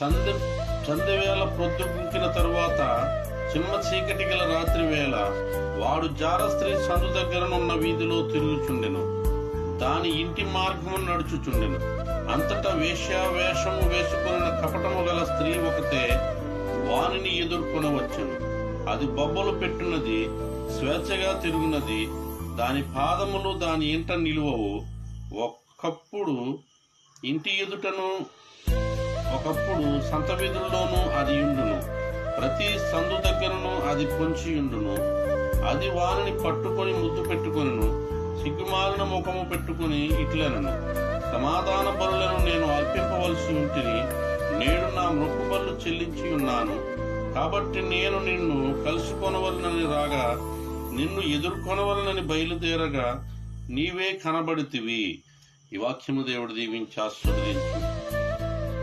సంధ్య సంధ్యవేళ ప్రొద్దుగుంకిన తరువాత చిమ్మ చీకటి గల రాత్రి వేళ వాడు జార స్త్రీ సందు దగ్గరనున్న వీధిలో తిరుగుచుండెను. దాని ఇంటి మార్గము నడుచుచుండెను. అంతటా వేషము వేసుకున్న కపటము గల స్త్రీ ఒకతే వానిని ఎదుర్కొనవచ్చును. అది బొబ్బలు పెట్టున్నది, స్వేచ్ఛగా తిరుగునది. దాని పాదములు దాని ఇంట నిలువవు. ఒకప్పుడు ఇంటి ఎదుటను, ఒకప్పుడు సంత వీధుల్లోనూ అది ఉండును. ప్రతి సందు దగ్గరను అది పొంచియుండును. అది వారిని పట్టుకొని ముద్దు పెట్టుకొనును. సిగ్గుమాలిన ముఖము పెట్టుకుని ఇట్లనను, సమాధాన బలులను నేను అర్పింపవలసి ఉంటిని. నేడు నా మొక్కుబళ్ళు చెల్లించి ఉన్నాను. కాబట్టి నేను నిన్ను కలుసుకొనవలనని రాగా, నిన్ను ఎదుర్కొనవలనని బయలుదేరగా నీవే కనబడితివి. ఈ వాక్యము దేవుడు దీవించి ఆశీర్వదించును.